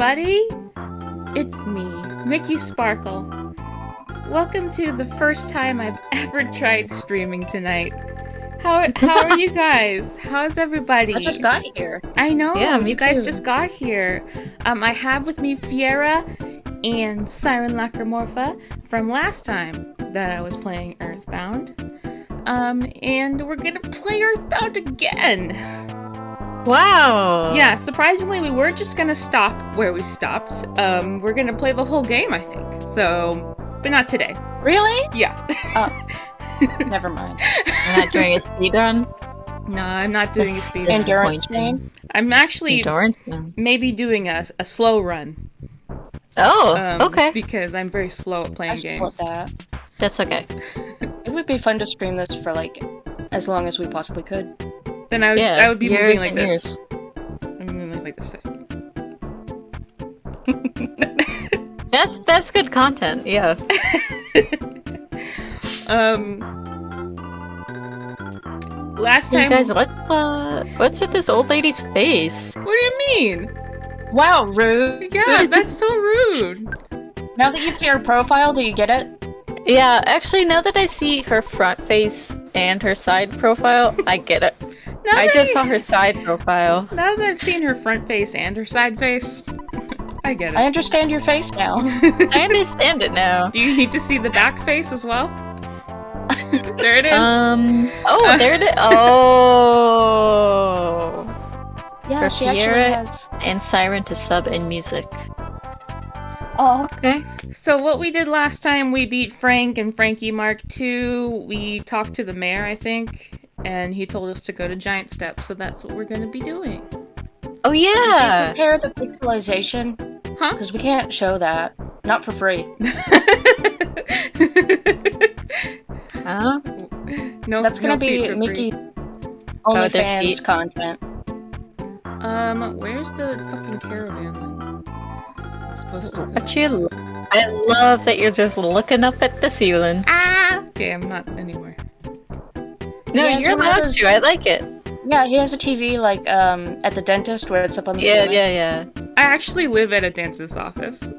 everybody! It's me, Mickey Sparkle. Welcome to the first time I've ever tried streaming tonight. How are you guys? How's everybody? I just got here. I know, yeah, you guys too. just got here. I have with me Fiyera and Siren Lacrimorpha from last time that I was playing Earthbound. And we're gonna play Earthbound again! Wow! Yeah, surprisingly, we weren't just gonna stop where we stopped. We're gonna play the whole game, I think. So, but not today. Really? Yeah. Never mind. You're not doing a speedrun? No, I'm not doing a speed That's run. Endurance game? I'm actually Endurance? maybe doing a slow run. Oh, okay. Because I'm very slow at playing I support games. that. That's okay. It would be fun to stream this for like as long as we possibly could. Then I would be moving years like and this. years. I'm moving like this. That's good content, yeah. Last Hey time. guys, what's with this old lady's face? What do you mean? Wow, rude. Yeah, that's so rude. Now that you've seen her profile, do you get it? Yeah, actually, now that I see her front face and her side profile, I get it. Now I that just saw her side profile. Now that I've seen her front face and her side face, I get I it. understand your face now. I understand it now. Do you need to see the back face as well? There it is. Oh, there it is. Oh. Yeah, For she actually Fiyera has. and Siren to sub and music. Oh, Okay. So what we did last time, we beat Frank and Frankie Mark II. We talked to the mayor, I think, and he told us to go to Giant Step, so that's what we're going to be doing. Oh did you yeah. compare the pixelization? Huh? Because we can't show that. Not for free. Huh? No, That's gonna no feet be for Mickey free. their OnlyFans feet. content. Where's the fucking caravan then? It's supposed to go. But I love that you're just looking up at the ceiling. Ah! Okay, I'm not anymore. No, Yeah, you're so allowed those- to. I like it. Yeah, he has a TV like at the dentist where it's up on the Yeah, ceiling. yeah. I actually live at a dentist's office.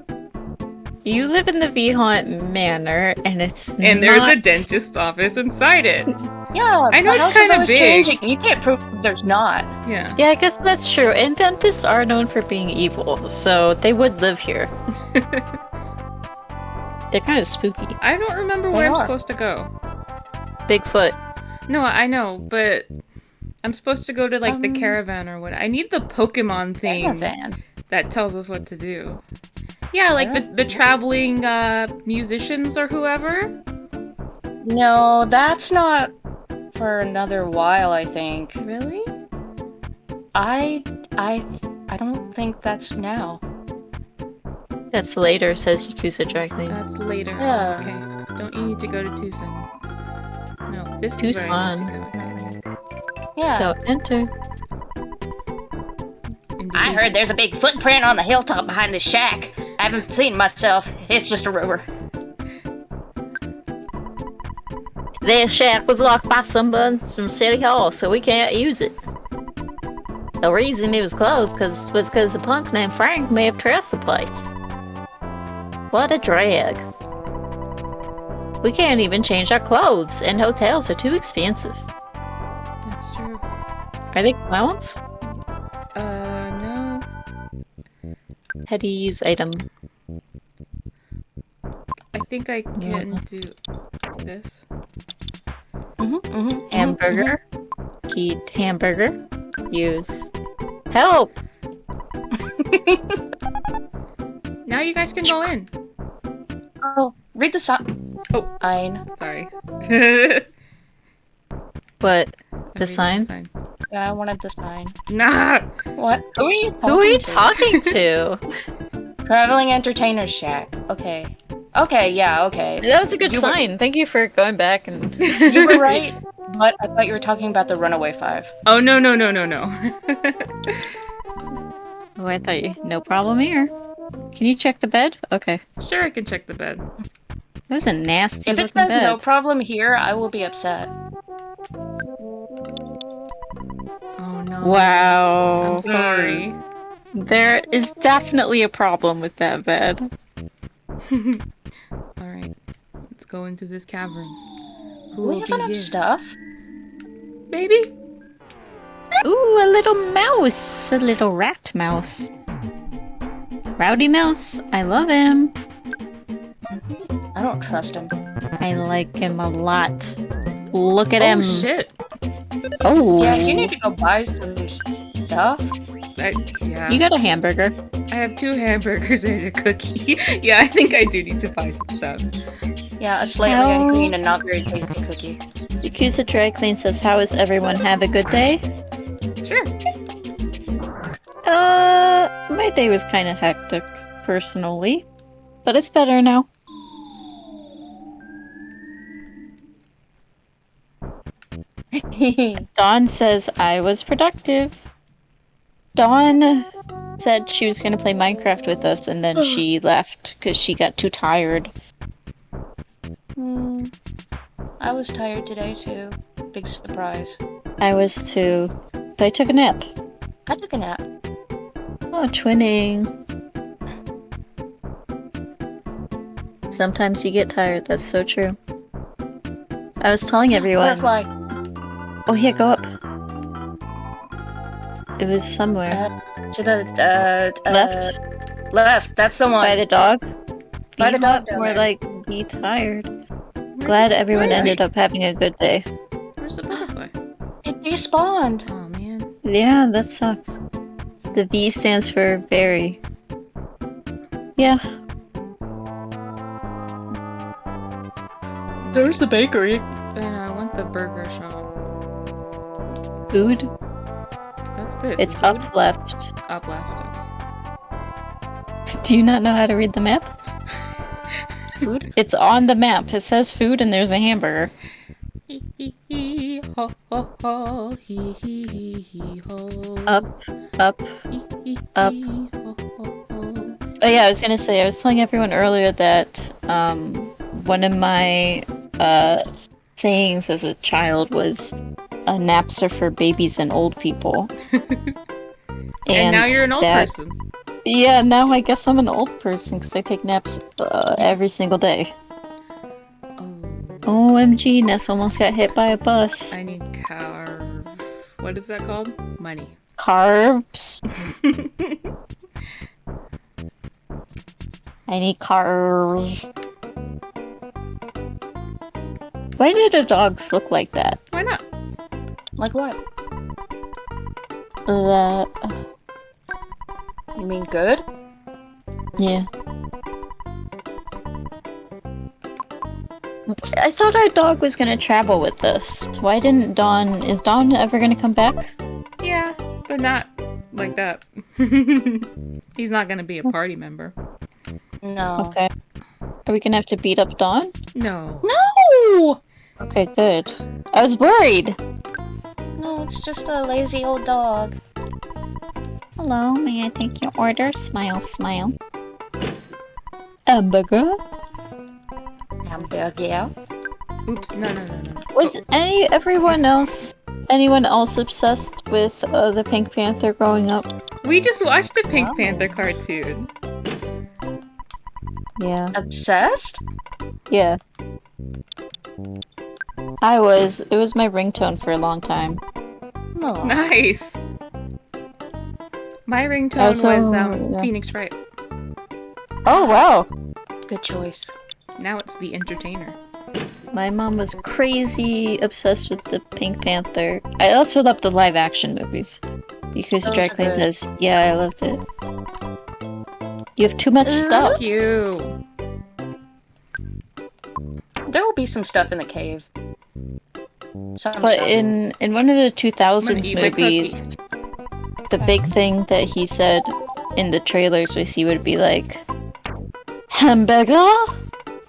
You live in the V-Haunt Manor, and it's And there's a not- dentist's office inside it. Yeah, I know the it's house is kinda always big. changing. You can't prove there's not. Yeah. Yeah, I guess that's true. And dentists are known for being evil, so they would live here. They're kind of spooky. I don't remember They where I'm are. supposed to go. Bigfoot. No, I know, but I'm supposed to go to like the caravan or what. I need the Pokemon thing Caravan. that tells us what to do. Yeah, like the traveling musicians or whoever. No, that's not for another while. I think. Really? I don't think that's now. That's later, says Yakuza Directly. That's later. Yeah. Okay. Don't you need to go to Tucson? No, this is where I need to go. Yeah. So, enter. Into I Tucson. heard there's a big footprint on the hilltop behind the shack. I haven't seen myself. It's just a rumor. This shack was locked by someone from City Hall, so we can't use it. The reason it was closed was because a punk named Frank may have trashed the place. What a drag. We can't even change our clothes, and hotels are too expensive. That's true. Are they clowns? No. How do you use item? I think I can do this. Hamburger. Eat hamburger. Use. Help! Now you guys can go in. Oh, read the sign. Oh. Ein. Sorry. What? I'm The reading sign? Yeah, I wanted the sign. Nah! What? Who are you talking Who are you to? talking to? Traveling Entertainer Shack. Okay. Okay, yeah, okay. That was a good You were- sign. Thank you for going back and... You were right, but I thought you were talking about the Runaway 5. Oh, no. Oh, I thought you... No problem here. Can you check the bed? Okay. Sure, I can check the bed. That was a nasty If it looking says bed. no problem here, I will be upset. Oh, no. Wow. I'm sorry. There is definitely a problem with that bed. Alright, let's go into this cavern. Who Do we will have be enough here? stuff? Baby? Ooh, a little mouse! A little rat mouse. Rowdy mouse. I love him. I don't trust him. I like him a lot. Look at Oh him. shit. Oh. Yeah, you need to go buy some stuff. Yeah. You got a hamburger. I have 2 hamburgers and a cookie. Yeah, I think I do need to buy some stuff. Yeah, a slightly How- unclean and not very tasty cookie. Yakuza Dry Clean says, how is everyone? Have a good day? Sure. My day was kind of hectic, personally. But it's better now. Dawn says, I was productive. Dawn said she was going to play Minecraft with us, and then she left because she got too tired. I was tired today too. Big surprise. I was too. But I took a nap. I took a nap. Oh, twinning. Sometimes you get tired, that's so true. I was telling everyone. Butterfly. Oh, yeah, go up. It was somewhere. To the Left? Left. That's the one. By the dog? By the Be dog down More there. like, be tired. Glad everyone Where is ended he? up having a good day. Where's the butterfly? It despawned. Oh man. Yeah, that sucks. The V stands for very. Yeah. There's the bakery. Then I want the burger shop. Food? That's this. It's Food? up left. Up left. Do you not know how to read the map? Food? It's on the map. It says food and there's a hamburger. Okay. Hee hee ho ho ho. Hee hee hee hee ho. Up, up. Hee hee up. hee ho ho ho. Oh yeah, I was gonna say, I was telling everyone earlier that one of my sayings as a child was naps are for babies and old people. And now you're an old that- person. Yeah, now I guess I'm an old person because I take naps every single day. Oh, OMG, Ness almost got hit by a bus. I need carve. What is that called? Money. Carbs. I need carbs. Why do the dogs look like that? Why not? Like what? You mean good? Yeah. I thought our dog was gonna travel with us. Why didn't Dawn... Is Dawn ever gonna come back? Yeah, but not like that. He's not gonna be a party member. No. Okay. Are we gonna have to beat up Dawn? No. No! Okay, good. I was worried! No, it's just a lazy old dog. Hello, may I take your order? Smile, smile. Hamburger? Hamburger. Oops. No. Was anyone else obsessed with the Pink Panther growing up? We just watched a Pink Oh. Panther cartoon. Yeah. Obsessed? Yeah. I was. It was my ringtone for a long time. No. Nice. My ringtone Also, was yeah. Phoenix Wright. Oh, wow. Good choice. Now it's The Entertainer. My mom was crazy obsessed with the Pink Panther. I also loved the live action movies. Because Those Drag are Queen good. says, yeah, I loved it. You have too much stuff. Thank you. There will be some stuff in the cave. Some But stuff. in one of the I'm 2000s gonna eat my movies, the big thing that he said in the trailers was he would be like, hamburger?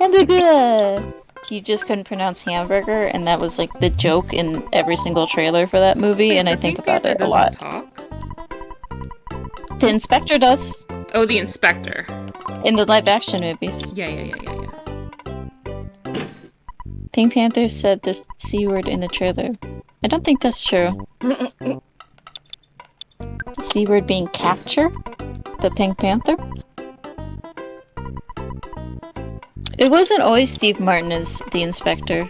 Hamburger! He just couldn't pronounce hamburger, and that was like the joke in every single trailer for that movie, Wait, and I the think Pink about Panther it a doesn't lot. Talk? The inspector does Oh, the inspector. in the live action movies. Yeah. Pink Panther said this C word in the trailer. I don't think that's true. The C word being capture? the Pink Panther? It wasn't always Steve Martin as the inspector.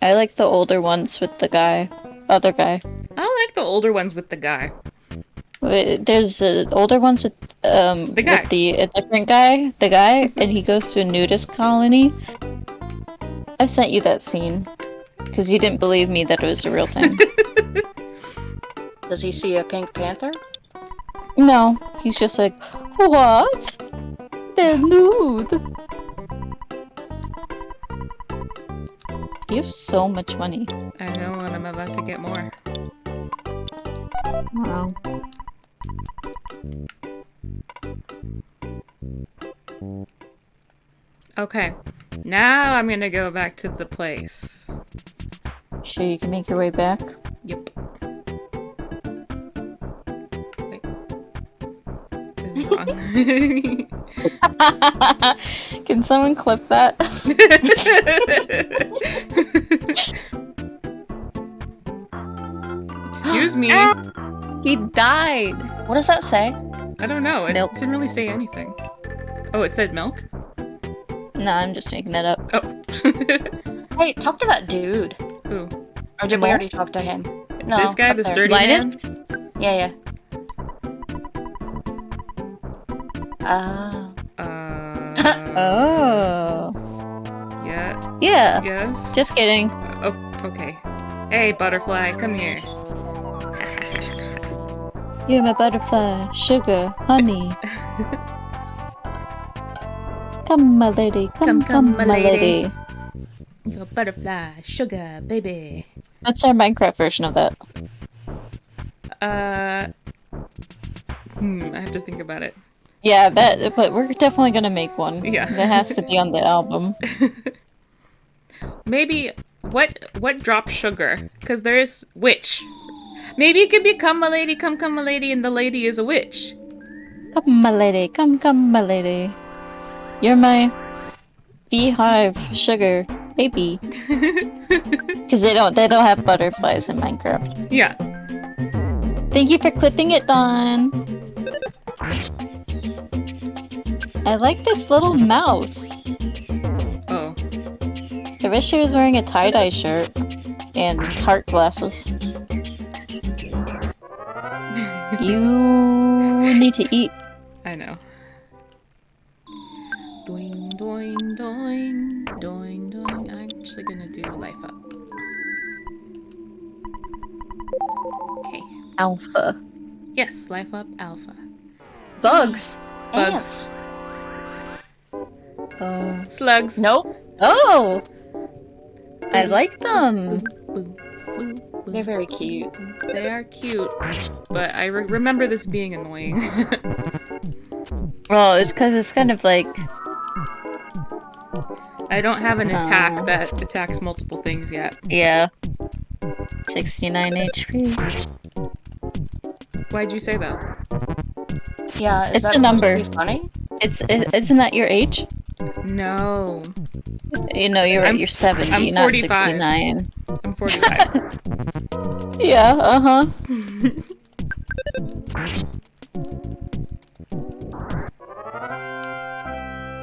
I like the older ones with the other guy. I like the older ones with the guy. There's older ones with The guy. with a different guy, and he goes to a nudist colony. I sent you that scene because you didn't believe me that it was a real thing. Does he see a Pink Panther? No, he's just like, what? They're nude. You have so much money. I know, and I'm about to get more. Wow. Okay, now I'm gonna go back to the place. Sure you can make your way back? Yep. Wait. This is wrong. Can someone clip that? Excuse me. He died. What does that say? I don't know. It Milk. didn't really say anything. Oh, it said milk? No, I'm just making that up. Oh. Hey, talk to that dude. Who? Or did we already talk to him? No. This guy, up the there. sturdy Linus? man? Yeah. Oh. Oh. Yeah. Yeah. Yes. Just kidding. Oh, okay. Hey, butterfly, come here. You're my butterfly, sugar, honey. Come, my lady. Come, my lady. You're a butterfly, sugar, baby. That's our Minecraft version of that. I have to think about it. Yeah, but we're definitely gonna make one. Yeah. That has to be on the album. Maybe, what drops sugar? Because there is witch. Maybe it could be come my lady, come my lady, and the lady is a witch. Come, my lady. Come, my lady. You're my beehive, sugar, baby. Because they don't have butterflies in Minecraft. Yeah. Thank you for clipping it, Dawn. I like this little mouse. Oh. I wish she was wearing a tie-dye shirt and heart glasses. You need to eat. I know. Doing, doing, doing, doing, doing. I'm actually gonna do life up. Okay. Alpha. Yes, life up alpha. Bugs. Bugs. Slugs. Nope. Oh! I like them. Boo, boo, boo, They're very cute. They are cute, but I remember this being annoying. Well, it's because it's kind of like... I don't have an attack that attacks multiple things yet. Yeah. 69 HP. Why'd you say that? Yeah, is It's that a number. supposed to be funny? Isn't that your age? No. You know, you're 70, I'm not 45. 69. I'm 45. Yeah, uh-huh.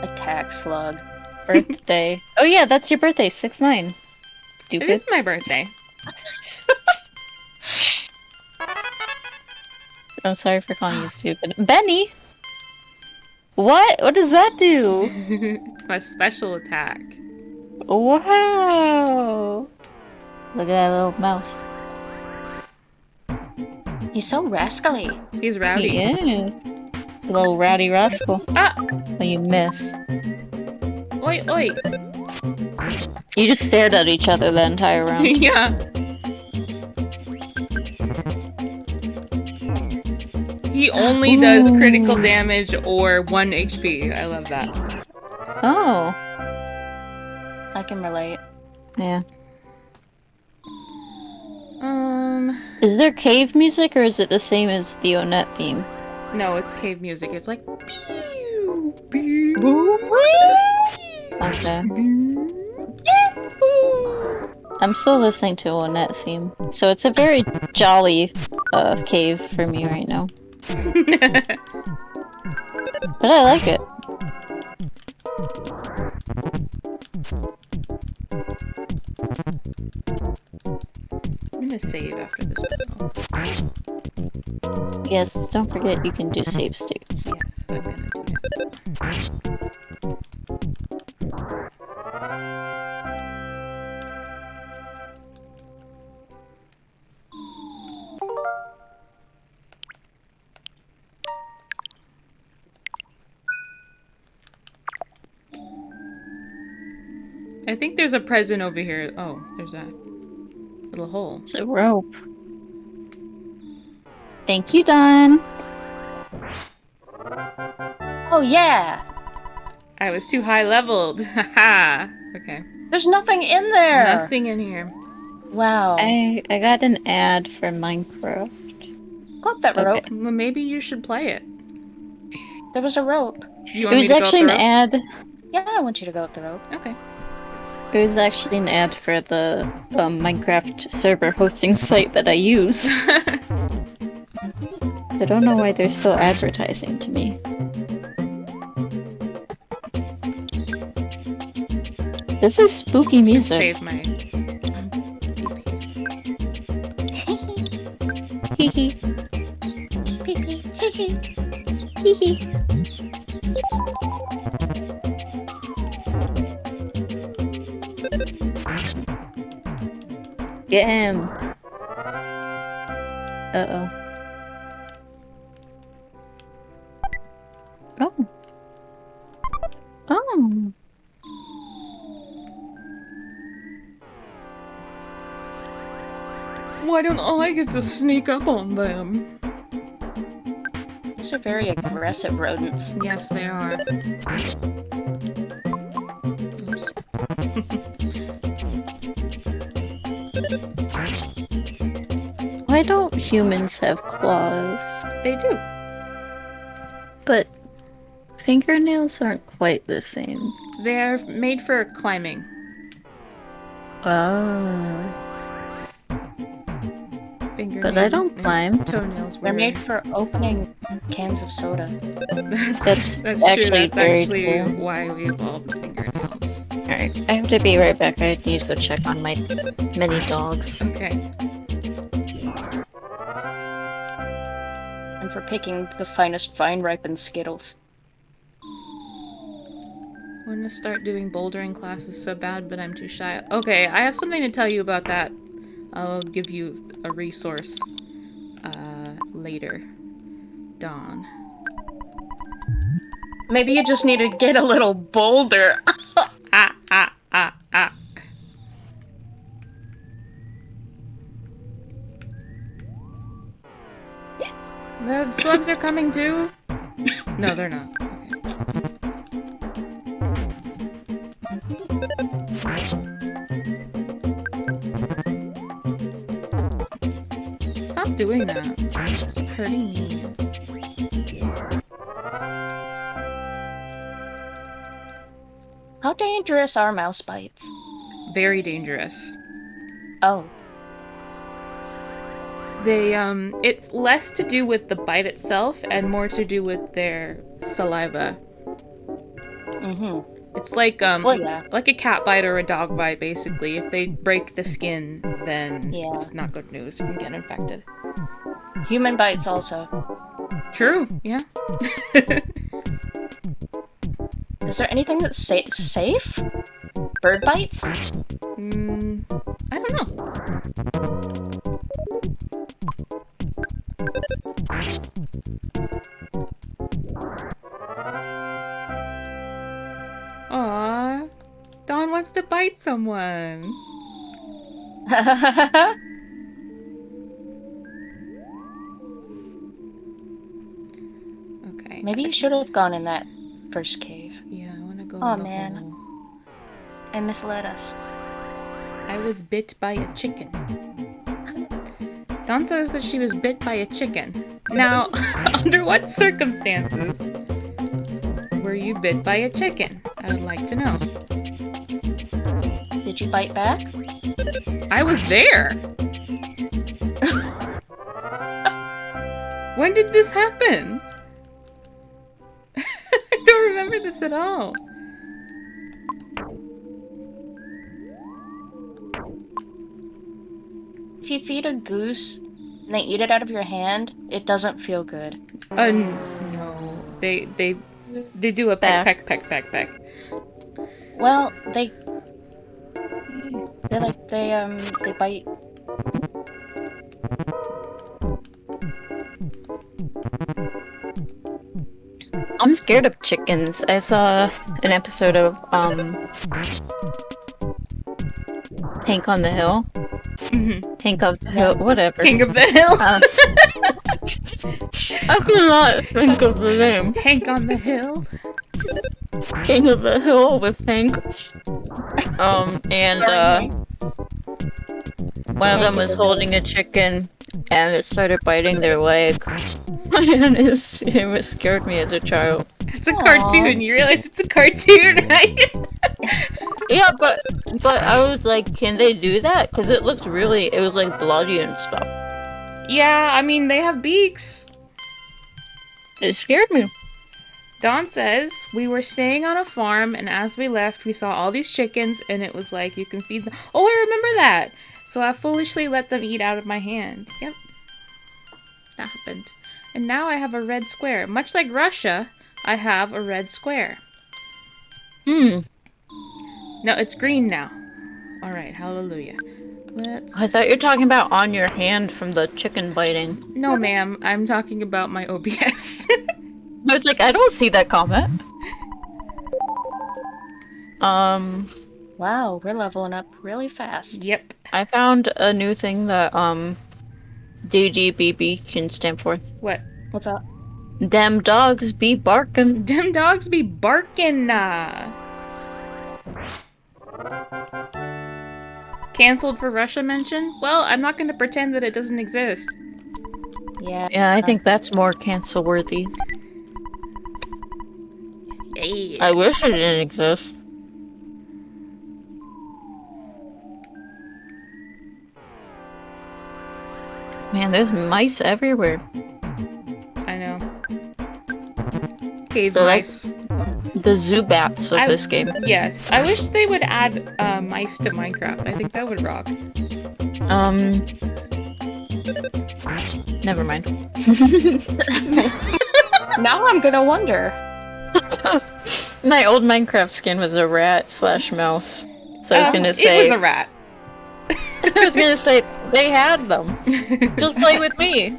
Attack slug. Birthday. Oh yeah, that's your birthday, 6'9". It Stupid. is my birthday. I'm sorry for calling you stupid. Benny! What? What does that do? It's my special attack. Wow! Look at that little mouse. He's so rascally. He's rowdy. He is. It's a little rowdy rascal. Ah! Oh, you missed. Oi, oi! You just stared at each other the entire round. Yeah. He only does critical damage or 1 HP. I love that. Oh. I can relate. Yeah. Is Is there cave music or is it the same as the Onett theme? No, it's cave music. It's like. Okay. I'm still listening to Onett theme. So it's a very jolly cave for me right now. But I like it. I'm gonna save after this battle. Yes, don't forget you can do save states. Yes, I'm gonna do that. I think there's a present over here. Oh, there's a little hole. It's a rope. Thank you, Don. Oh, yeah. I was too high leveled. Haha. Okay. There's nothing in there. Nothing in here. Wow. I got an ad for Minecraft. Go up that rope. Well, maybe you should play it. There was a rope. Do you It want me was to go actually up an the ad. Yeah, I want you to go up the rope. rope? Okay. It was actually an ad for the Minecraft server hosting site that I use. So I don't know why they're still advertising to me. This is spooky music. Save my. Hee hee. Pee pee. Hee hee. Hee hee. Get him. Uh-oh. Oh. Oh. Why don't I get to sneak up on them? These are very aggressive rodents. Yes, they are. Oops. Why don't humans have claws? They do. But fingernails aren't quite the same. They're made for climbing. Oh. Fingernails. But I don't and climb. Toenails. They're were- made for opening cans of soda. That's true. actually That's very actually cool. why we evolved fingernails. Alright, I have to be right back. I need to go check on my mini dogs. Okay. And for picking the finest vine-ripened Skittles. I want to start doing bouldering classes so bad, but I'm too shy. Okay, I have something to tell you about that. I'll give you a resource later. Dawn. Maybe you just need to get a little boulder. Ah, ah, ah, ah. The slugs are coming too? No, they're not. Okay. Stop doing that. It's hurting me. How dangerous are mouse bites? Very dangerous. Oh. They, it's less to do with the bite itself and more to do with their saliva. Mm-hmm. It's like, Well, yeah. like a cat bite or a dog bite, basically. If they break the skin, then Yeah. it's not good news. You can get infected. Human bites also. True, yeah. Is there anything that's safe? Bird bites? I don't know. Aww. Dawn wants to bite someone. Okay. Maybe you should have gone in that first cave. Yeah, I want to go Aw, in the man. hole. And misled us. I was bit by a chicken. Dawn says that she was bit by a chicken. Now, under what circumstances were you bit by a chicken? I would like to know. Did you bite back? I was there! When did this happen? remember this at all. If you feed a goose and they eat it out of your hand, it doesn't feel good. No. They do a peck. Well, they bite. I'm scared of chickens. I saw an episode of Hank on the Hill. Hank of the Hill, whatever. King of the Hill. I cannot think of the name. Hank on the Hill. King of the Hill with Hank. One of them was holding a chicken, and it started biting their leg. And it scared me as a child. It's a cartoon. You realize it's a cartoon, right? Yeah, but I was like, can they do that? Because it was like bloody and stuff. Yeah, I mean, they have beaks. It scared me. Dawn says, we were staying on a farm, and as we left, we saw all these chickens, and it was like, you can feed them. Oh, I remember that! So I foolishly let them eat out of my hand. Yep. That happened. And now I have a red square. Much like Russia, I have a red square. No, it's green now. Alright, hallelujah. I thought you were talking about on your hand from the chicken biting. No, ma'am. I'm talking about my OBS. I was like, I don't see that comment. Wow, we're leveling up really fast. Yep. I found a new thing that, DGBB can stand for. What? What's up? Dem dogs be barkin'. Dem dogs be barkin'. Cancelled for Russia mention? Well, I'm not going to pretend that it doesn't exist. Yeah. Yeah, I think that's more cancel worthy. Hey. I wish it didn't exist. Man, there's mice everywhere. I know. Cave They're mice. Like the Zubats of this game. Yes. I wish they would add mice to Minecraft. I think that would rock. Never mind. Now I'm gonna wonder. My old Minecraft skin was a rat/mouse. So I was gonna say... It was a rat. I was gonna say, they had them. Just play with me.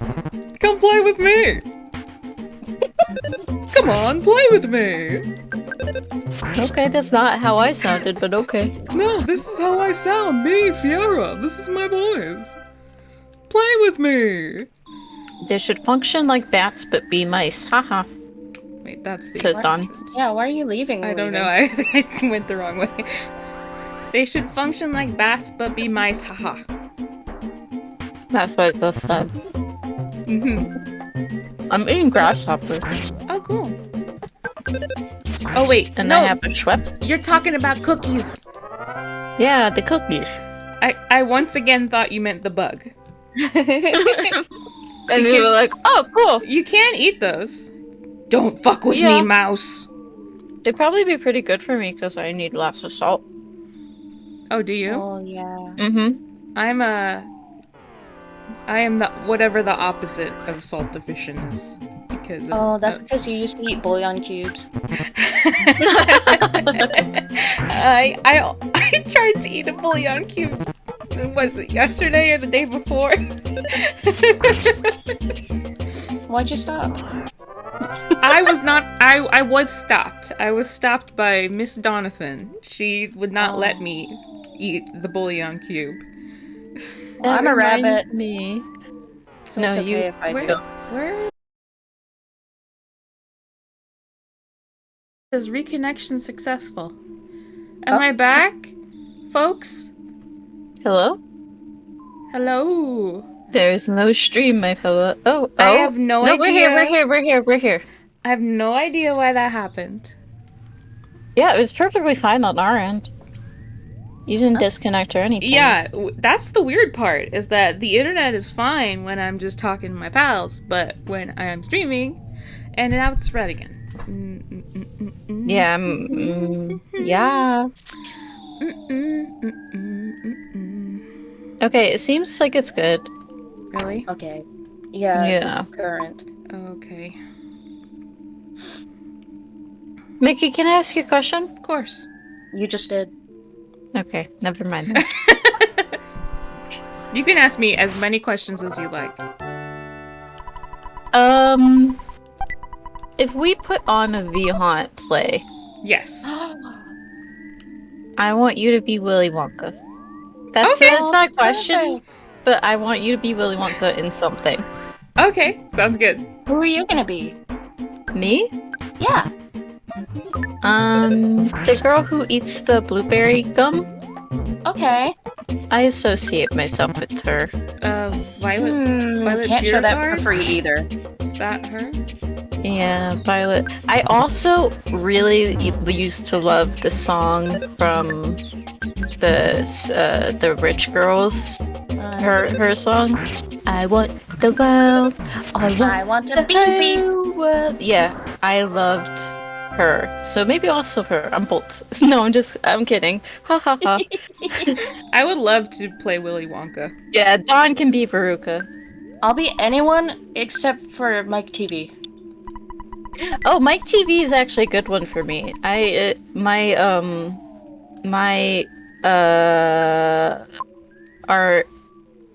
Come play with me. Come on, play with me. Okay, that's not how I sounded, but okay. No, this is how I sound. Me, Fiyera. This is my voice. Play with me. They should function like bats, but be mice. Haha. Wait, that's the... Says Dawn. Yeah, why are you leaving? I don't know. I went the wrong way. They should function like bats, but be mice. Haha. That's what this said. I'm eating grasshoppers. Oh, cool. Oh, wait. And no, I have a Schweppes. you're talking about cookies. Yeah, the cookies. I once again thought you meant the bug. And we were like, oh, cool. You can't eat those. Don't fuck with me, mouse. They'd probably be pretty good for me because I need lots of salt. Oh, do you? Oh, yeah. Mm-hmm. I am the whatever the opposite of salt deficient is. Because Oh, that's because you used to eat bouillon cubes. I tried to eat a bouillon cube. Was it yesterday or the day before? Why'd you stop? I was stopped. I was stopped by Miss Donathan. She would not let me eat the bouillon cube. Well, I'm a rabbit. Me. So No, it's okay you- if I Where? do. Where? Says reconnection successful. Am I back, folks? Hello? Hello. There's no stream, my fella. Oh, I have no idea. We're here. I have no idea why that happened. Yeah, it was perfectly fine on our end. You didn't disconnect or anything. Yeah, that's the weird part, is that the internet is fine when I'm just talking to my pals, but when I'm streaming, and now it's red again. Yeah, yes. Okay, it seems like it's good. Really? Okay. Yeah. Yeah. Current. Okay. Mickey, can I ask you a question? Of course. You just did. Okay, never mind. Then. You can ask me as many questions as you like. If we put on a V-Haunt play, Yes. I want you to be Willy Wonka. That's Okay. not a question, Perfect. but I want you to be Willy Wonka in something. Okay, sounds good. Who are you gonna be? Me? Yeah. The girl who eats the blueberry gum? Okay. I associate myself with her. Violet. Violet Can't show that for Beauregard? free either. Is that her? Yeah, Violet. I also really used to love the song from the Rich Girls. Her song. I want the world. I want to be whole world. Yeah, I loved her. So maybe also her. I'm both. No, I'm kidding. Ha ha ha. I would love to play Willy Wonka. Yeah, Dawn can be Veruca. I'll be anyone except for Mike TV. Oh, Mike TV is actually a good one for me. Our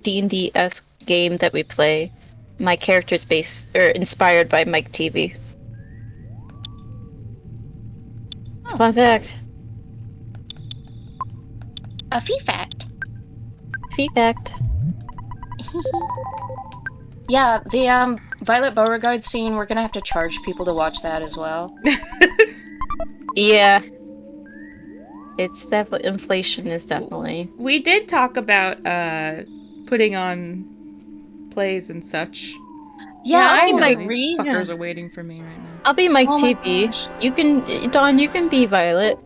D&D-esque game that we play, my character's inspired by Mike TV. Oh. Fun fact. A fee fact. Fee fact. Yeah, the Violet Beauregard scene, we're gonna have to charge people to watch that as well. Yeah. It's definitely inflation is definitely. We did talk about putting on plays and such. Yeah, I I mean, know. like, These fuckers are waiting for me right now. I'll be Mike Oh my TV. gosh. You can, Dawn. You can be Violet.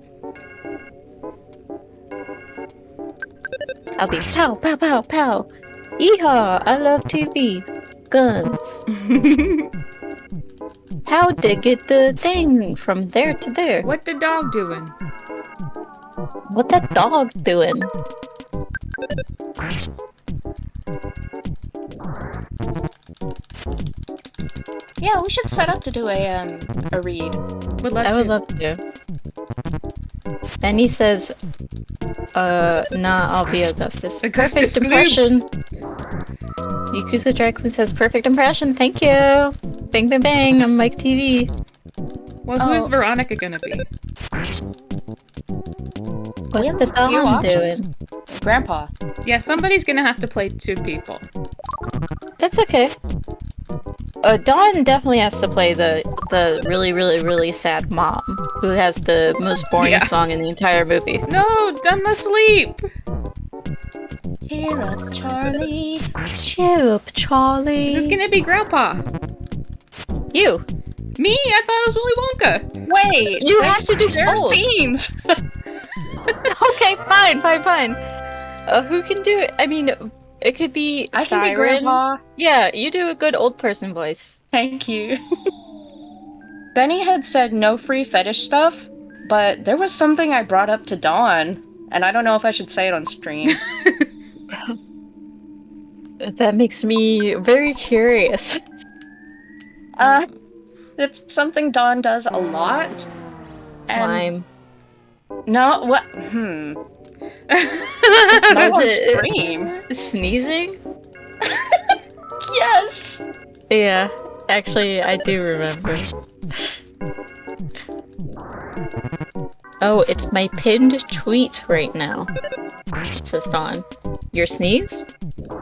I'll be pow pow pow pow. Yeehaw! I love TV. Guns. How'd they get the thing from there to there? What the dog doing? What that dog's doing? Yeah, we should set up to do a read. Would love I to. would love to. Benny says, nah, I'll be Augustus. Augustus Perfect impression. Yakuza Dracula says, perfect impression, thank you! Bang bang bang, I'm Mike TV. Well, who's Oh. Veronica gonna be? What have the a few Dawn options. doing? Grandpa. Yeah, somebody's gonna have to play two people. That's okay. Dawn definitely has to play the really, really, really sad mom, who has the most boring Yeah. song in the entire movie. No, I'm asleep! Cheer up, Charlie. Cheer up, Charlie. Who's gonna be Grandpa? You. Me? I thought it was Willy Wonka. Wait, You have to do there's both. teams. Okay, fine. Who can do it? I mean, it could be I can be Siren. Grandpa. Yeah, you do a good old person voice. Thank you. Benny had said no free fetish stuff, but there was something I brought up to Dawn, and I don't know if I should say it on stream. That makes me very curious. It's something Dawn does a lot. Slime. No, what? Not on it- stream. Sneezing? Yes. Yeah, actually, I do remember. Oh, it's my pinned tweet right now. Says Dawn. Your sneeze?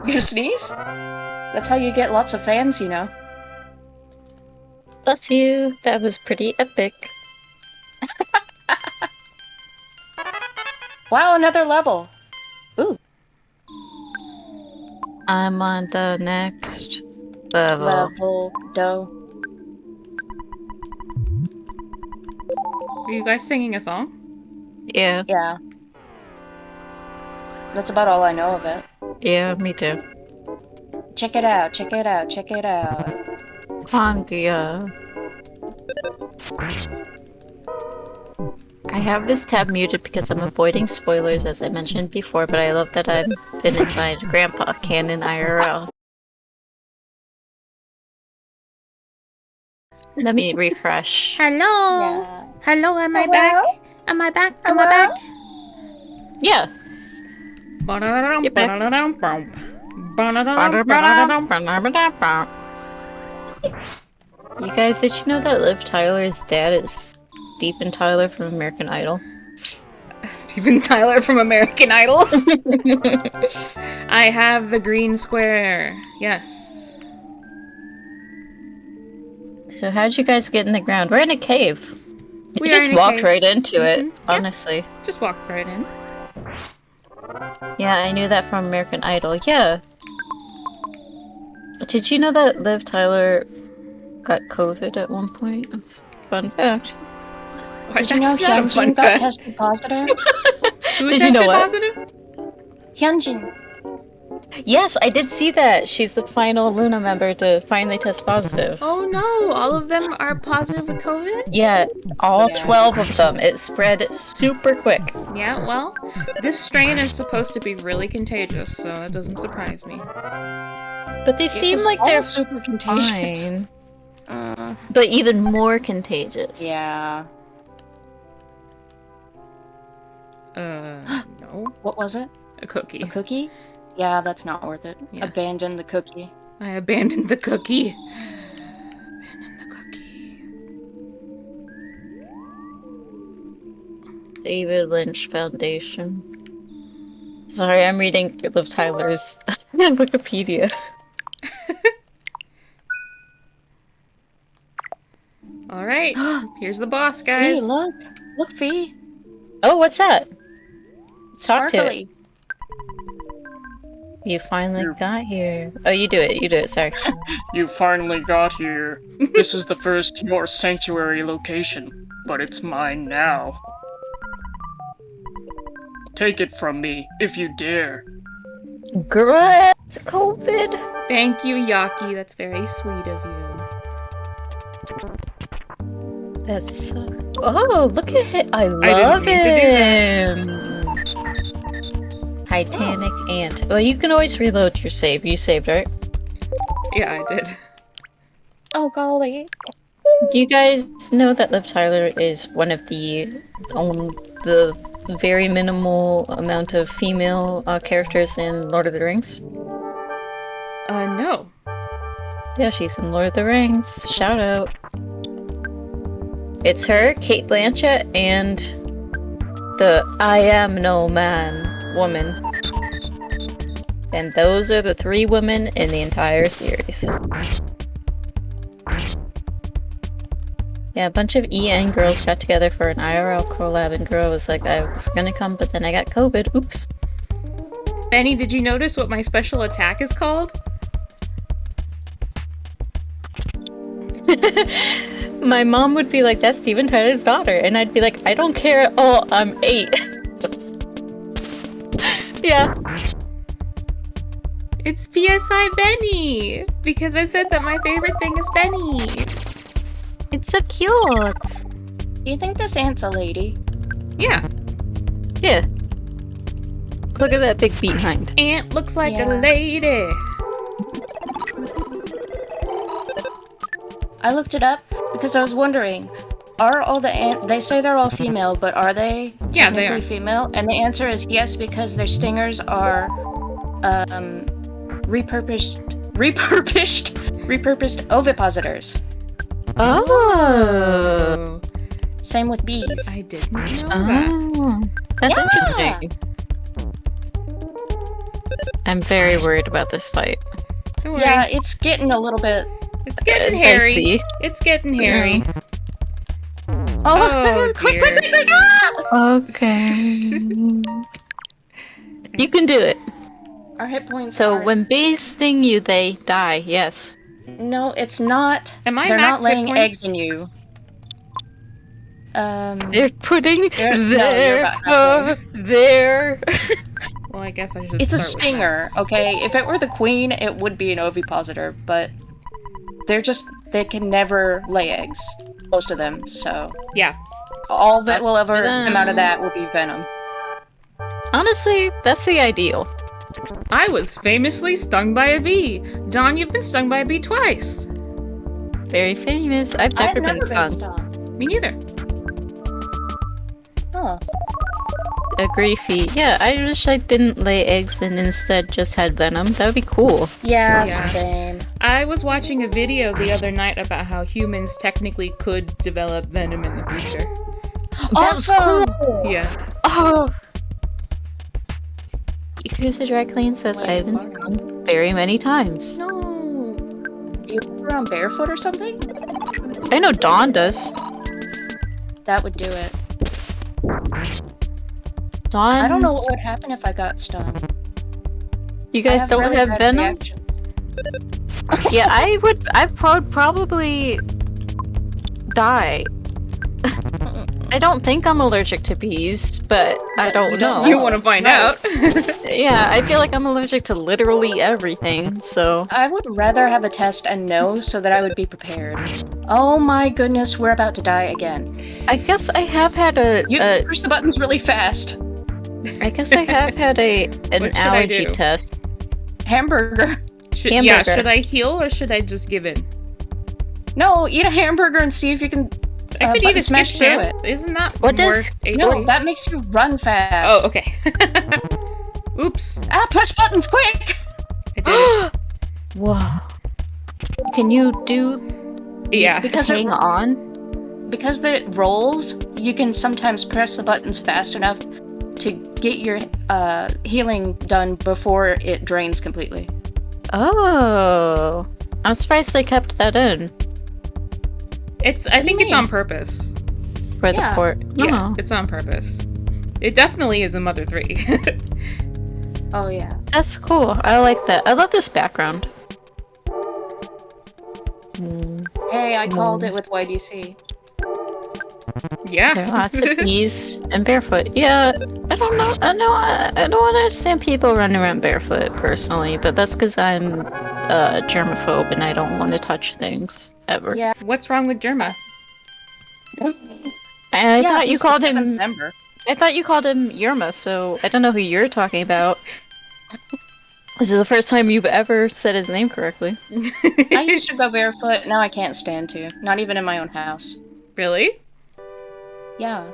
You sneeze? That's how you get lots of fans, you know. Bless you. That was pretty epic. Wow, another level. Ooh, I'm on the next level. level dough. Are you guys singing a song? Yeah, Yeah. That's about all I know of it. yeah, me too. Check it out, check it out, check it out. Clandia. I have this tab muted because I'm avoiding spoilers, as I mentioned before, but I love that I've been inside Grandpa Canon IRL. Let me refresh. Hello. Yeah. Hello. Am I back? Am I back? Am I back? Yeah. You're You guys, did you know that Liv Tyler's dad is Steven Tyler from American Idol? Steven Tyler from American Idol. I have the green square. Yes. So how'd you guys get in the ground? We're in a cave. We You are just in a walked cave. right into it, Yep. honestly. Just walked right in. Yeah, I knew that from American Idol. Yeah. Did you know that Liv Tyler got COVID at one point? Fun fact. Why, Did you know that's not a fun Hyunjin got fact. tested positive? Who Did you tested know what? positive? Hyunjin. Yes, I did see that. She's the final Luna member to finally test positive. Oh no, all of them are positive with COVID? Yeah, all Yeah. 12 of them. It spread super quick. Yeah, well, this strain is supposed to be really contagious, so that doesn't surprise me. But they It seem was like all they're super contagious. fine. But even more contagious. Yeah. No. What was it? A cookie. A cookie? Yeah, that's not worth it. Yeah. Abandon the cookie. I abandoned the cookie. Abandoned the cookie. David Lynch Foundation. Sorry, I'm reading Liv Tyler's Wikipedia. Alright, here's the boss, guys. Fee, look. Look, Fee. Oh, what's that? Talk to it. Sparkly. You finally got here. Oh, you do it, sorry. You finally got here. This is the first your sanctuary location, but it's mine now. Take it from me, if you dare. Grats, COVID! Thank you, Yaki. That's very sweet of you. That's... Oh, look at it! I didn't love mean to do that. him! Titanic Ant. Well, you can always reload your save. You saved, right? Yeah, I did. Oh, golly. You guys know that Liv Tyler is one of the very minimal amount of female characters in Lord of the Rings? No. Yeah, she's in Lord of the Rings. Shout out. It's her, Cate Blanchett, and the I am no man woman. And those are the 3 women in the entire series. Yeah, a bunch of EN girls got together for an IRL collab, and girl was like, I was gonna come, but then I got COVID. Oops. Benny, did you notice what my special attack is called? My mom would be like, that's Steven Tyler's daughter. And I'd be like, I don't care at all, I'm 8. Yeah. It's PSI Benny! Because I said that my favorite thing is Benny. It's so cute. Do you think this ant's a lady? Yeah. Yeah. Look at that big behind. Ant looks like Yeah. a lady. I looked it up because I was wondering, are all the ants, they say they're all female, but are they Yeah, they technically are. female? And the answer is yes, because their stingers are repurposed ovipositors. Oh. Same with bees. I didn't know that. Oh. That's Yeah. interesting. I'm very worried about this fight. Don't worry. Yeah, it's getting a little bit. It's getting I hairy. see. It's getting hairy. Oh, quick, quick, quick, quick, Okay. You can do it. Our hit points So are... when bees sting you, they die. Yes. No, it's not. Am I They're max not hit laying points? eggs in you. They're putting you're their about halfway. Well, I guess I should It's a start with stinger, max. okay? If it were the queen, it would be an ovipositor, but they can never lay eggs. Most of them, so. Yeah. all that will That's ever venom. come out of that will be venom. Honestly, that's the ideal. I was famously stung by a bee. Dawn, you've been stung by a bee twice. Very famous. I've never I've never been stung. stung. Me neither. Huh. A griefy. Yeah, I wish I didn't lay eggs and instead just had venom. That would be cool. Yeah, Yeah. same. I was watching a video the other night about how humans technically could develop venom in the future. Awesome! Yeah. Oh! Yakuza Dry Clean says I've been stung very many times. No. Do you walk around barefoot or something? I know Dawn does. That would do it. Dawn, I don't know what would happen if I got stung. you I guys have don't really have bad venom? reactions. Yeah, I would probably die. I don't think I'm allergic to bees, but I don't know. You want to find out? Yeah, I feel like I'm allergic to literally everything, so... I would rather have a test and know so that I would be prepared. Oh my goodness, we're about to die again. I guess I have had You push the buttons really fast. I guess I have had an What should I allergy do? test. Hamburger. Hamburger. Should I heal or should I just give in? No, eat a hamburger and see if you can I could eat a smash skip through ship. it. Isn't that What more does- HP? No, that makes you run fast. Oh, okay. Oops. Ah, push buttons quick! I did Whoa. Can you do it. Yeah. Because hang it, on? because it rolls, you can sometimes press the buttons fast enough to get your healing done before it drains completely. Oh. I'm surprised they kept that in I think it's on purpose. for the Yeah. port. Yeah, Oh. it's on purpose. It definitely is a Mother 3. Oh yeah. That's cool. I like that. I love this background. Hey, I called it with YDC. Yeah. There are lots of bees and barefoot. Yeah, I don't know. I don't understand people running around barefoot personally, but that's because I'm germaphobe and I don't want to touch things ever. Yeah. What's wrong with Germa? And I thought you he's called the seventh him. member. I thought you called him Yerma, so I don't know who you're talking about. This is the first time you've ever said his name correctly. I used to go barefoot, now I can't stand to. Not even in my own house. Really? Yeah.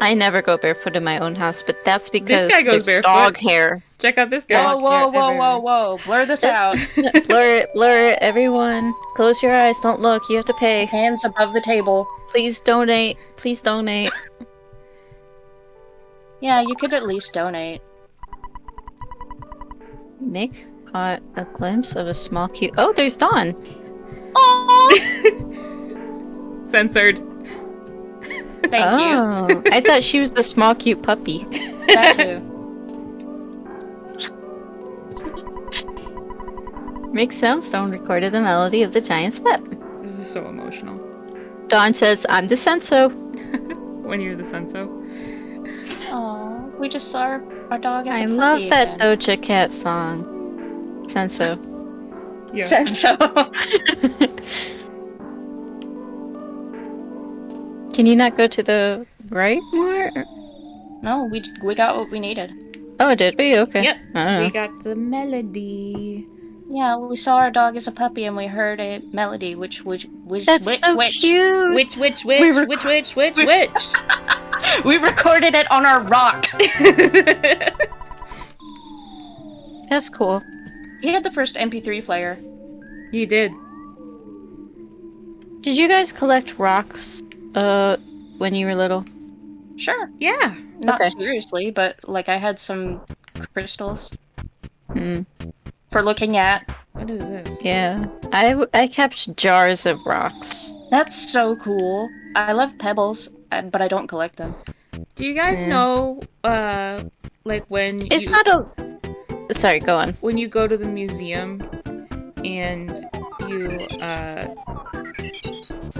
I never go barefoot in my own house, but that's because guy goes there's barefoot. dog hair. Check out this guy. Whoa, whoa, hair whoa, everywhere. whoa, whoa. Blur this out. Blur it, everyone. Close your eyes, don't look, you have to pay. Hands above the table. Please donate. Please donate. Yeah, you could at least donate. Nick caught a glimpse of a small cute. Oh, there's Dawn. Oh, Censored. thank Oh, I thought she was the small cute puppy. you. That too. Make Soundstone recorded the melody of the giant step. This is so emotional. Dawn says, "I'm the senso." When you're the senso. Oh, we just saw our dog as a I puppy love that again. Doja Cat song. Senso. Yeah. Senso. Can you not go to the right more? No, we got what we needed. Oh, did we? Okay. Yep. I don't know. We got the melody. Yeah, we saw our dog as a puppy and we heard a melody, which That's so cute. Which? We were- Which? We recorded it on our rock. That's cool. He had the first MP3 player. You did. Did you guys collect rocks, when you were little? Sure. Yeah. Not Okay. seriously, but like I had some crystals Hmm. for looking at. What is this? Yeah. I kept jars of rocks. That's so cool. I love pebbles, but I don't collect them. Do you guys know, like when It's you, not a... Sorry, go on. when you go to the museum and you,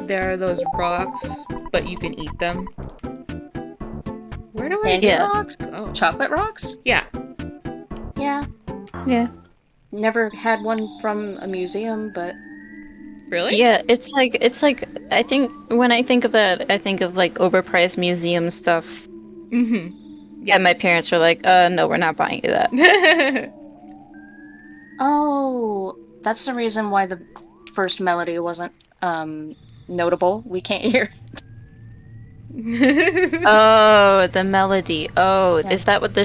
there are those rocks, but you can eat them? Where do I Candy Yeah. rocks? go? Chocolate rocks? Yeah. Yeah. Yeah. Never had one from a museum, but Really? Yeah, it's like I think when I think of that, I think of like overpriced museum stuff. Mm-hmm. Yes. And my parents were like, no, we're not buying you that. Oh, that's the reason why the first melody wasn't notable. We can't hear. Oh, the melody. Oh, Yeah. is that what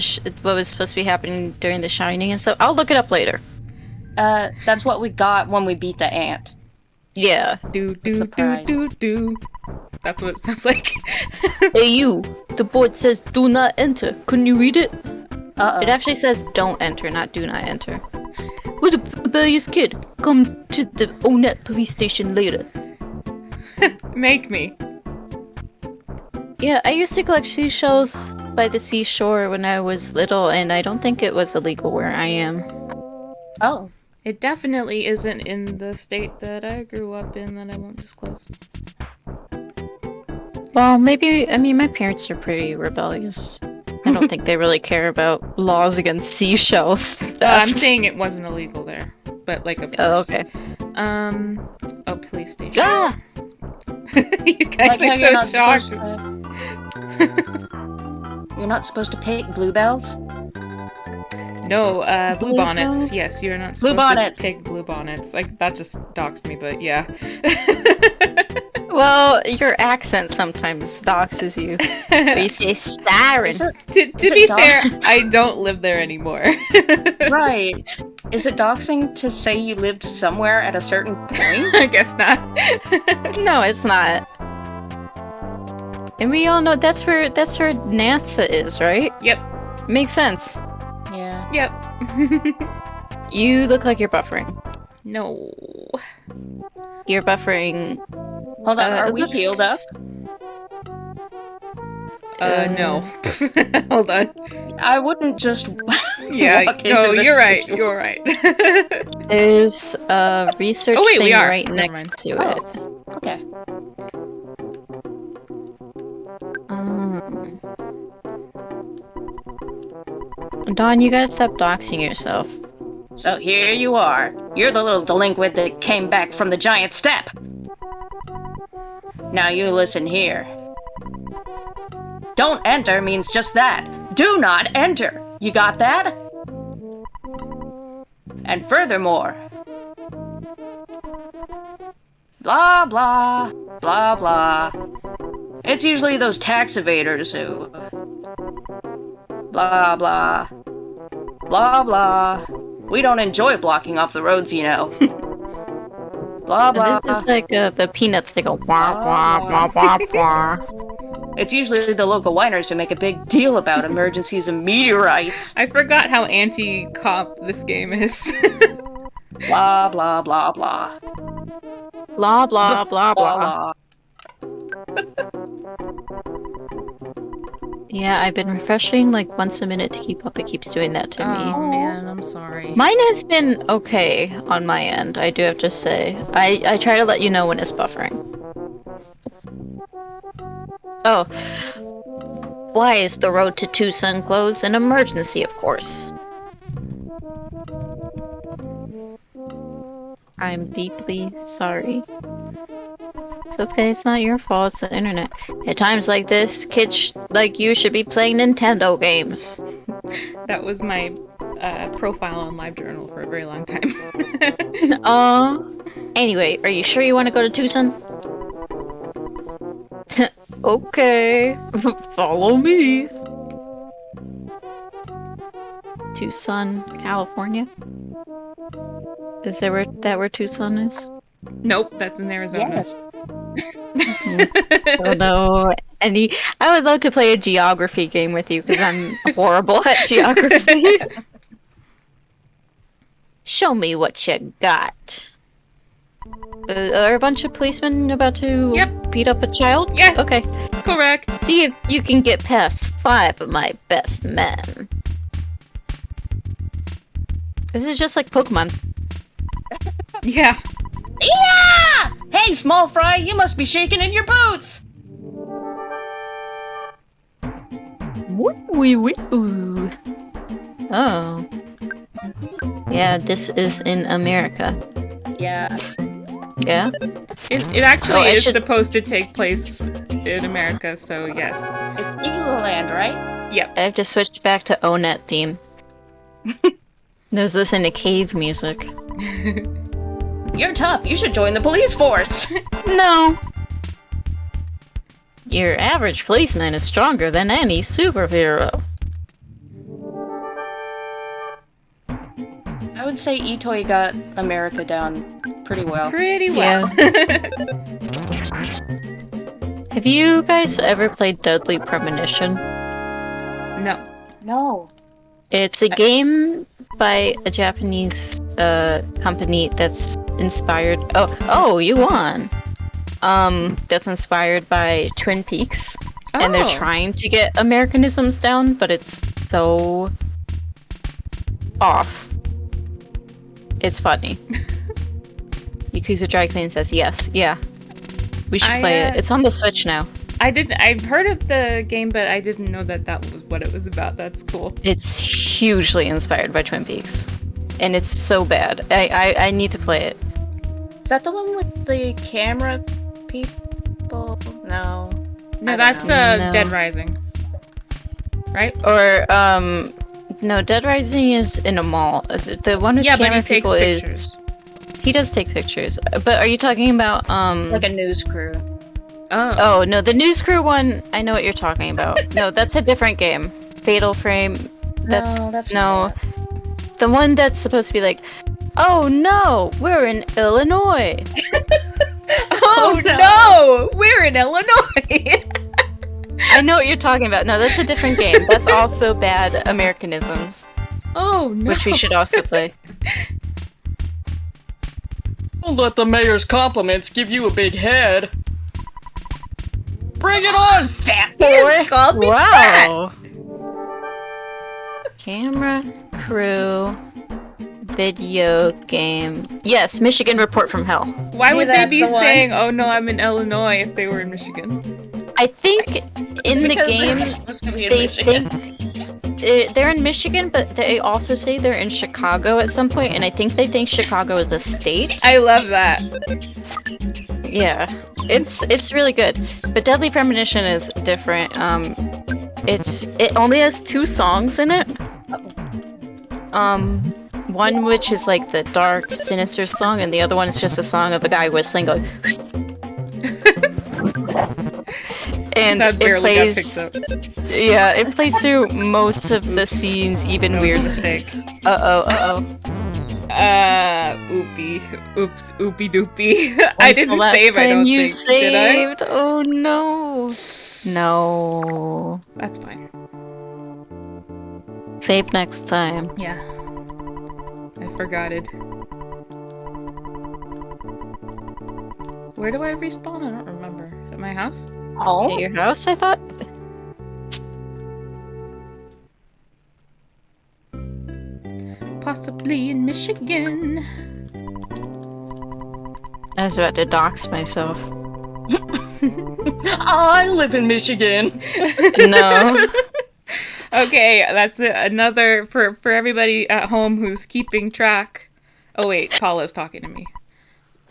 what was supposed to be happening during The Shining and stuff? I'll look it up later. That's what we got when we beat the ant. Yeah. Do do do Surprise. do do. That's what it sounds like. Hey you, the board says do not enter. Couldn't you read it? Uh-oh. It actually says don't enter, not do not enter. What a rebellious kid. Come to the Onet police station later. Make me. Yeah, I used to collect seashells by the seashore when I was little, and I don't think it was illegal where I am. Oh. It definitely isn't in the state that I grew up in that I won't disclose. Well, maybe, I mean, my parents are pretty rebellious. I don't think they really care about laws against seashells. I'm saying it wasn't illegal there, but like of course. Oh, okay. Oh, police station. Ah! You guys Like are how so shocked. You're not supposed to pick bluebells? No, blue bonnets. Bluebells? Yes, you're not Blue supposed bonnets. to pick blue bonnets. Like, that just doxed me, but yeah. Well, your accent sometimes doxes you. But you say Siren. Is it To Is it be dox- fair, I don't live there anymore. right? Is it doxing to say you lived somewhere at a certain point? I guess not. No, it's not. And we all know that's where NASA is, right? Yep. Makes sense. Yeah. Yep. You look like you're buffering. No. You're buffering. Hold on, are it we looks- healed up? No. Hold on. I wouldn't just Yeah, walk no, into this you're right. situation. You're right. There's a research Oh, wait, we thing are. right Never next mind. to it. Okay. Dawn, you gotta stop doxing yourself. So here you are. You're the little delinquent that came back from the giant step. Now you listen here. Don't enter means just that. Do not enter. You got that? And furthermore, blah blah, blah blah. It's usually those tax evaders who blah blah, blah blah. We don't enjoy blocking off the roads, you know. Blah blah. This is like the peanuts. They go wah wah wah wah wah. It's usually the local whiners who make a big deal about emergencies and meteorites. I forgot how anti-cop this game is. Blah blah blah blah. Blah blah blah blah. Yeah, I've been refreshing like once a minute to keep up. It keeps doing that to me. Oh man, I'm sorry. Mine has been okay on my end, I do have to say. I try to let you know when it's buffering. Oh. Why is the road to Tucson closed? An emergency, of course. I'm deeply sorry. It's okay, it's not your fault, it's the internet. At times like this, kids like you should be playing Nintendo games. That was my profile on LiveJournal for a very long time. Anyway, are you sure you want to go to Tucson? Okay, follow me. Tucson, California? Is that where Tucson is? Nope, that's in Arizona. Yes. Oh no. I would love to play a geography game with you because I'm horrible at geography. Show me what you got. Are a bunch of policemen about to Yep. beat up a child? Yes. Okay. Correct. See if you can get past 5 of my best men. This is just like Pokemon. Yeah. Yeah! Hey, small fry, you must be shaking in your boots. Wee wee ooh. Oh. Yeah, this is in America. Yeah. Yeah? It actually Oh, I is should- supposed to take place in America, so yes. It's Eagle Land, right? Yep. I have to switch back to ONET theme. There's listening to cave music. You're tough. You should join the police force. No. Your average policeman is stronger than any superhero. I would say Itoi got America down pretty well. Pretty well. Have you guys ever played Deadly Premonition? No. No. It's a game by a Japanese company that's inspired. Oh, you won. That's inspired by Twin Peaks, and they're Oh. trying to get Americanisms down, but it's so off. It's funny. Yakuza Dry Clean says yes. Yeah, we should play it. It's on the Switch now. I've heard of the game, but I didn't know that was what it was about. That's cool. It's hugely inspired by Twin Peaks, and it's so bad. I need to play it. Is that the one with the camera people? No. No, that's No. Dead Rising. Right? Or no, Dead Rising is in a mall. The one with Yeah, but camera he takes people pictures. is. He does take pictures, but are you talking about Like a news crew. Oh. Oh no, the News Crew one. I know what you're talking about. No, that's a different game. Fatal Frame. That's no. The one that's supposed to be like, oh no, we're in Illinois. Oh no! We're in Illinois! I know what you're talking about. No, that's a different game. That's also bad Americanisms, Oh no! which we should also play. Don't let the mayor's compliments give you a big head. Bring it on, fat boy! He has called me fat! Wow. Camera crew video game. Yes, Michigan Report from Hell. Why would they that's be the one. saying, "Oh no, I'm in Illinois" if they were in Michigan? I think in the Because game they're supposed to be in they Michigan. think they're in Michigan, but they also say they're in Chicago at some point, and I think they think Chicago is a state. I love that. Yeah, it's really good. But Deadly Premonition is different. It only has 2 songs in it. One which is like the dark, sinister song, and the other one is just a song of a guy whistling going. And That it barely got plays. picked up. Yeah, it plays through most of the scenes, even That was a weird mistake. Uh-oh. Oops, oopie doopie. I When's the didn't last save, I time don't you think. Did I? saved? Oh no. No. That's fine. Save next time. Yeah. I forgot it. Where do I respawn? I don't remember. At my house? Oh? At your house, I thought? Possibly in Michigan. I was about to dox myself. I live in Michigan. No. Okay, that's another for everybody at home who's keeping track. Oh wait, Paula's talking to me.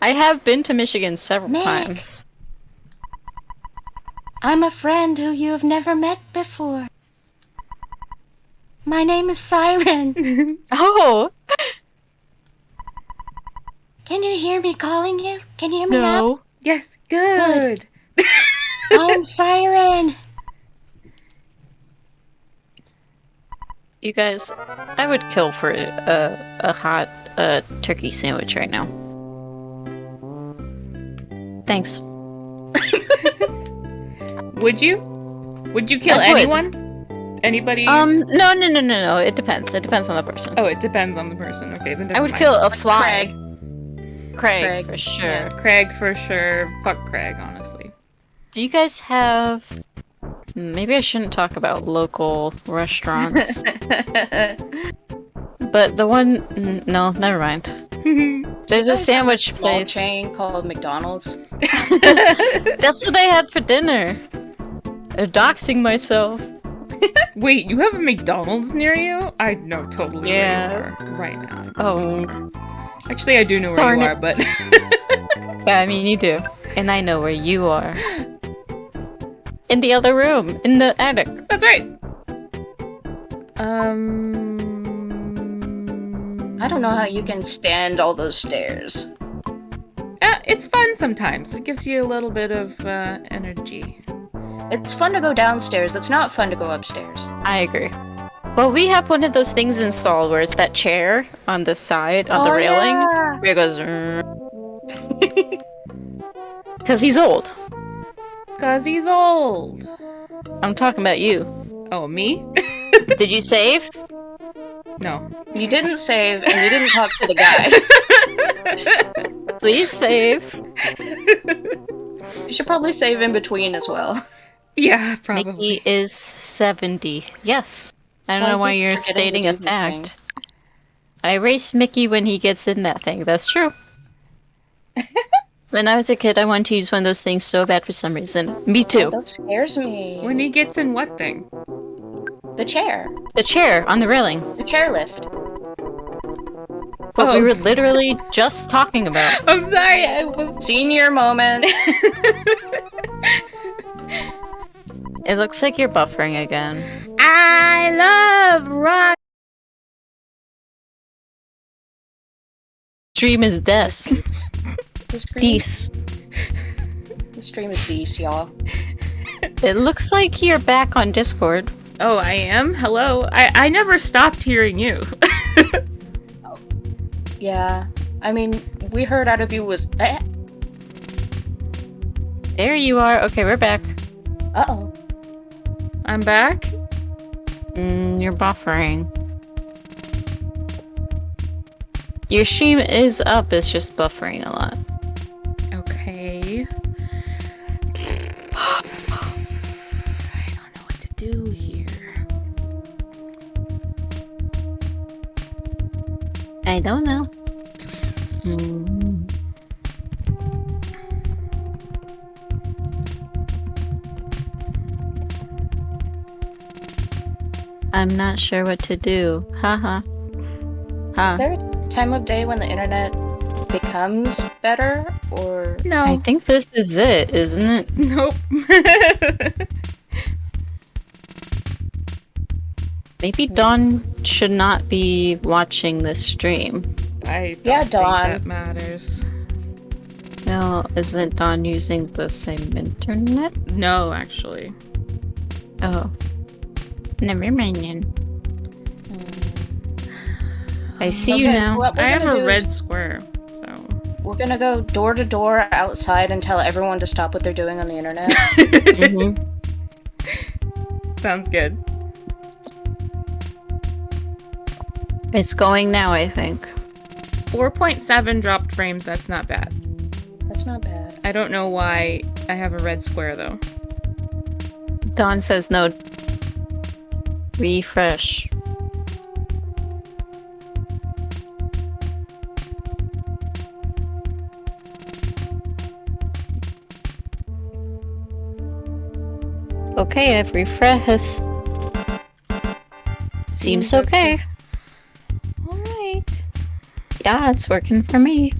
I have been to Michigan several Nick. times. I'm a friend who you have never met before. My name is Siren. Oh! Can you hear me calling you? Can you hear me now? No. Yes, good. I'm Siren. You guys, I would kill for a hot turkey sandwich right now. Thanks. Would you? Would you kill I would. anyone? Anybody? No. It depends. It depends on the person. Oh, it depends on the person. Okay, then I never would mind. kill a fly. Craig. Craig, for sure. yeah. Craig for sure. Fuck Craig, honestly. Do you guys have... Maybe I shouldn't talk about local restaurants. But the one... No, never mind. There's a sandwich Small place. chain called McDonald's. That's what I had for dinner. I'm doxing myself. Wait, you have a McDonald's near you? I know totally Yeah. where you are right now. Oh. Actually, I do know where Darn you it. are, but Yeah, I mean, you do. And I know where you are. In the other room, in the attic. That's right. I don't know how you can stand all those stairs. It's fun sometimes. It gives you a little bit of energy. It's fun to go downstairs. It's not fun to go upstairs. I agree. Well, we have one of those things installed where it's that chair on the side, on the railing, Yeah. where it goes... Because he's old. 'Cause he's old. I'm talking about you. Oh, me? Did you save? No. You didn't save, and you didn't talk to the guy. Please save. You should probably save in between as well. Yeah, probably. Mickey is 70. Yes. I don't Well, know why keep you're forgetting stating to a do this thing. fact. I erase Mickey when he gets in that thing. That's true. When I was a kid, I wanted to use one of those things so bad for some reason. Me too. That scares me. When he gets in what thing? The chair. The chair on the railing. The chairlift. What we Oh. were literally just talking about. I'm sorry, I was... Senior moment. It looks like you're buffering again. I love rock. Stream is des. The stream, Dees. the stream is Dees, y'all. It looks like you're back on Discord. Oh, I am? Hello? I never stopped hearing you. Yeah. I mean, we heard out of you was... There you are. Okay, we're back. Uh-oh. I'm back? You're buffering. Your stream is up, it's just buffering a lot. Okay. I don't know what to do here. I don't know. I'm not sure what to do. Haha. Is Huh. there a time of day when the internet becomes better, or... No. I think this is it, isn't it? Nope. Maybe Dawn should not be watching this stream. I don't Yeah, think Dawn. that matters. No, isn't Dawn using the same internet? No, actually. Oh. Never mind then. I see you Okay, now. what we're I have gonna a do red is square, so... we're gonna go door to door outside and tell everyone to stop what they're doing on the internet. Mhm. Sounds good. It's going now, I think. 4.7 dropped frames, that's not bad. That's not bad. I don't know why I have a red square, though. Dawn says no. Refresh. Okay, I've refreshed. Seems okay. Alright. Yeah, it's working for me.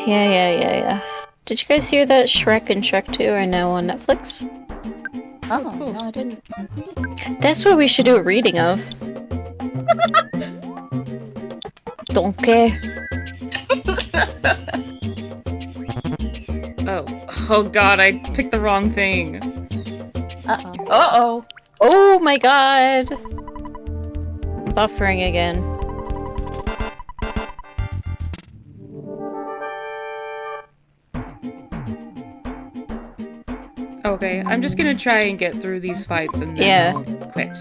Yeah. Did you guys hear that Shrek and Shrek 2 are now on Netflix? Oh, cool. no, I didn't. That's what we should do a reading of. Donkey. Oh god, I picked the wrong thing. Uh-oh. Uh-oh. Oh my god! Buffering again. Okay, I'm just gonna try and get through these fights and then Yeah. I'll quit.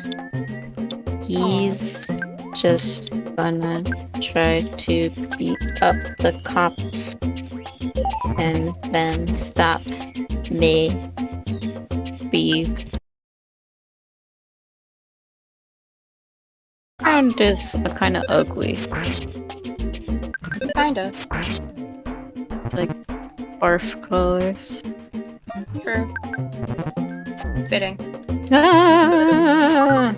He's just gonna try to beat up the cops and then stop me. Ground is kind of ugly. Kinda. It's like barf colors. True. Fitting. Ah!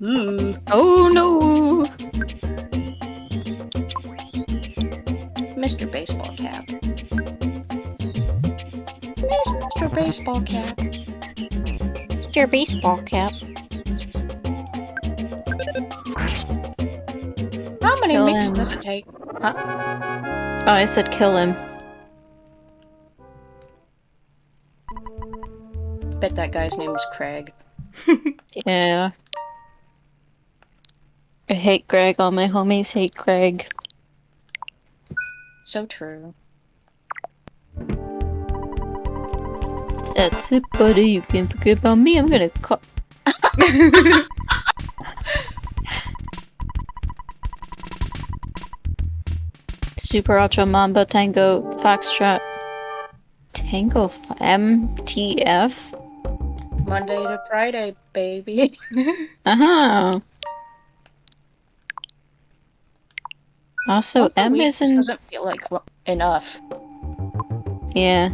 Ooh. Oh no! Mr. Baseball Cap. Mr. Baseball Cap. It's your baseball cap. How many Kill mix him. does it take? Huh? Oh, I said kill him. Bet that guy's name was Craig. Yeah. I hate Greg. All my homies hate Greg. So true. That's it, buddy. You can forget about me. I'm gonna call. Super Ultra Mamba Tango Foxtrot Tango MTF? Monday to Friday, baby. Uh-huh. Also, Once a M week is just in... doesn't feel like enough. Yeah.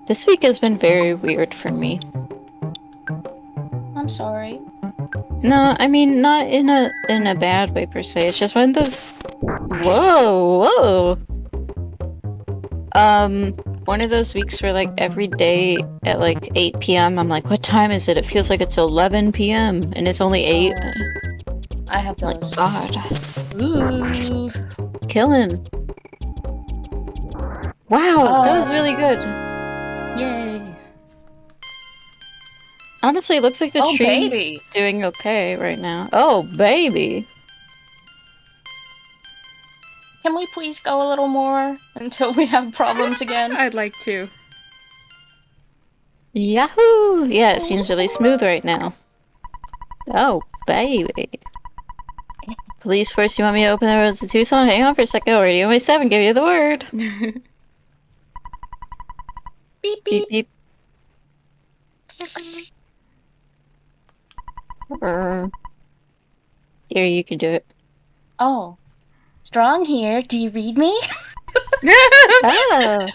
This week has been very weird for me. I'm sorry. No, I mean, not in a bad way per se. It's just one of those... Whoa! One of those weeks where, like, every day at, like, 8 p.m., I'm like, what time is it? It feels like it's 11 p.m., and it's only 8. I have Like, those. God. Ooh. Kill him. Wow, that was really good. Yay. Honestly, it looks like the Oh, stream's baby. doing okay right now. Oh, baby. Can we please go a little more until we have problems again? I'd like to. Yahoo! Yeah, it seems really smooth right now. Oh, baby. Police force, you want me to open the roads to Tucson? Hang on for a second. Radio My 7 give you the word. Beep, Beep, beep. beep. Here, you can do it. Oh. Strong here. Do you read me? Ah!